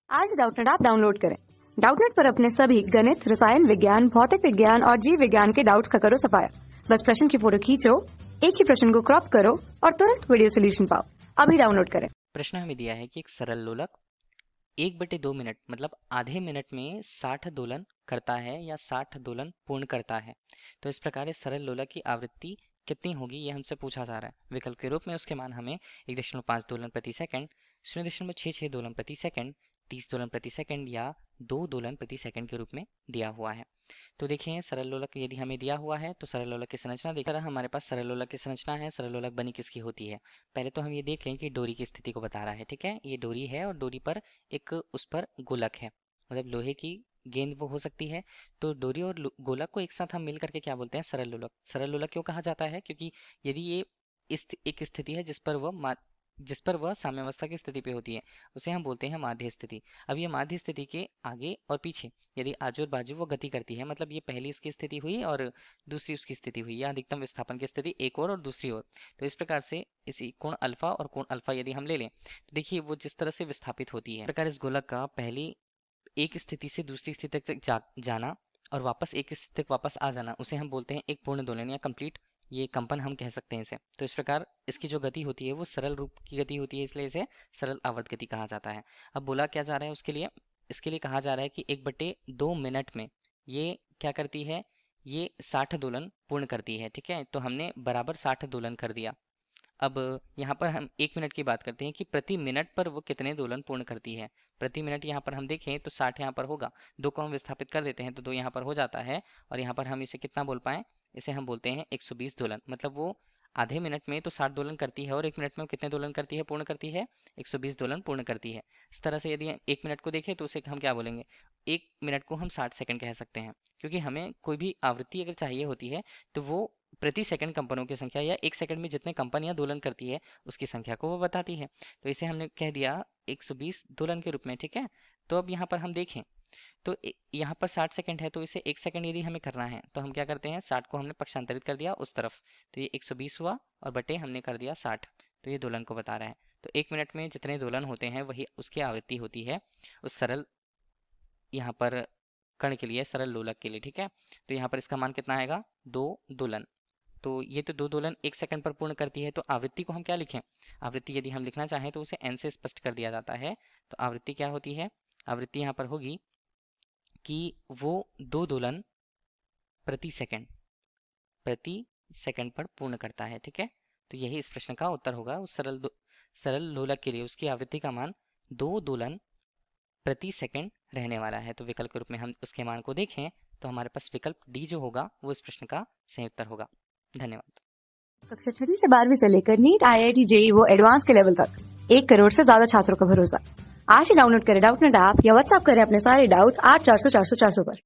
आज Doubtnut app download करें। Doubtnut पर अपने सभी गणित, रसायन विज्ञान, भौतिक विज्ञान और जीव विज्ञान के डाउट्स का करो सफाया। बस प्रश्न की फोटो खींचो, एक ही प्रश्न को क्रॉप करो और तुरंत वीडियो सोल्यूशन पाओ। अभी डाउनलोड करें। प्रश्न हमें दिया है कि एक सरल लोलक 1/2 मिनट मतलब आधे मिनट में 60 दोलन करता है या 60 दोलन पूर्ण करता है। तो इस प्रकार इस सरल लोलक की आवृत्ति कितनी होगी ये हमसे पूछा जा रहा है। विकल्प के रूप में उसके मान हमें 1.5 दोलन प्रति सेकंड, 0.66 दोलन प्रति सेकंड, 30 दोलन प्रति सेकंड या 2 दोलन प्रति सेकंड के रूप में दिया हुआ है। तो देखिए सरल लोलक यदि हमें दिया हुआ है तो सरल लोलक की संरचना देखकर हमारे पास सरल लोलक की संरचना है। सरल लोलक बनी किसकी होती है, पहले तो हम ये देख लें कि डोरी की स्थिति को बता रहा है। ठीक है, ये डोरी है और डोरी पर एक उस पर गोलक है, मतलब लोहे की गेंद वो हो सकती है। तो डोरी और गोलक को एक साथ हम मिल करके क्या बोलते हैं, सरल लोलक। सरल लोलक क्यों कहा जाता है, क्योंकि यदि ये एक स्थिति है जिस पर वह साम्यावस्था की स्थिति पे होती है, उसे हम बोलते हैं माध्य स्थिति। अब ये माध्य स्थिति के आगे और पीछे यदि आजू और बाजू वो गति करती है, मतलब ये पहली उसकी स्थिति हुई और दूसरी उसकी स्थिति हुई, या अधिकतम विस्थापन की स्थिति एक और दूसरी ओर। तो इस प्रकार से इसी कोण अल्फा और कोण अल्फा यदि हम ले लें तो देखिए वो जिस तरह से विस्थापित होती है, इस प्रकार इस गोलक का पहली एक स्थिति से दूसरी स्थिति तक जाना और वापस एक स्थिति तक वापस आ जाना, उसे हम बोलते हैं एक पूर्ण दोलन या कंप्लीट, ये कंपन हम कह सकते हैं इसे। तो इस प्रकार इसकी जो गति होती है वो सरल रूप की गति होती है, इसलिए इसे सरल आवर्त गति कहा जाता है। अब बोला क्या जा रहा है उसके लिए, इसके लिए कहा जा रहा है कि 1/2 मिनट में ये क्या करती है, ये 60 दोलन पूर्ण करती है। ठीक है, तो हमने बराबर 60 दोलन कर दिया। अब यहाँ पर हम 1 मिनट की बात करते हैं कि प्रति मिनट पर वो कितने दोलन पूर्ण करती है। प्रति मिनट यहाँ पर हम देखें तो 60 यहाँ पर होगा, 2 को हम विस्थापित कर देते हैं तो 2 यहाँ पर हो जाता है, और यहाँ पर हम इसे कितना बोल पाए, इसे हम बोलते हैं 120 दोलन। मतलब वो आधे मिनट में तो 60 दोलन करती है और 1 मिनट में वो कितने दोलन करती है, पूर्ण करती है, 120 दोलन पूर्ण करती है। इस तरह से यदि 1 मिनट को देखें तो उसे हम क्या बोलेंगे, 1 मिनट को हम 60 सेकंड कह सकते हैं, क्योंकि हमें कोई भी आवृत्ति अगर चाहिए होती है तो वो प्रति सेकंड कंपनों की संख्या या 1 सेकंड में जितने कंपन या दोलन करती है उसकी संख्या को वो बताती है। तो इसे हमने कह दिया 120 दोलन के रूप में। ठीक है, तो अब यहाँ पर हम देखें तो यहाँ पर 60 सेकंड है, तो इसे 1 सेकंड यदि हमें करना है तो हम क्या करते हैं, 60 को हमने पक्षांतरित कर दिया उस तरफ, तो ये 120 हुआ और बटे हमने कर दिया 60, तो ये दोलन को बता रहा है। तो 1 मिनट में जितने दोलन होते हैं वही उसकी आवृत्ति होती है उस सरल यहाँ पर कण के लिए, सरल लोलक के लिए। ठीक है, तो यहाँ पर इसका मान कितना आएगा, 2 दोलन। तो ये तो 2 दोलन 1 सेकंड पर पूर्ण करती है, तो आवृत्ति को हम क्या लिखें, आवृत्ति यदि हम लिखना चाहें तो उसे n से स्पष्ट कर दिया जाता है। तो आवृत्ति क्या होती है, आवृत्ति यहाँ पर होगी कि वो 2 दोलन प्रति सेकंड पर पूर्ण करता है। ठीक है, तो यही इस प्रश्न का उत्तर होगा। उस सरल लोलक के लिए उसकी आवृत्ति का मान 2 दोलन प्रति सेकंड रहने वाला है। तो विकल्प के रूप में हम उसके मान को देखें तो हमारे पास विकल्प डी जो होगा वो इस प्रश्न का सही उत्तर होगा। धन्यवाद। कक्षा 6 से 12वीं से लेकर नीट, IIT, JEE वो एडवांस के लेवल तक 1 करोड़ से ज्यादा छात्रों का भरोसा। आज ही डाउनलोड करें डाउटनेट ऐप या व्हाट्सएप करें अपने सारे डाउट्स 8400 400 400 पर।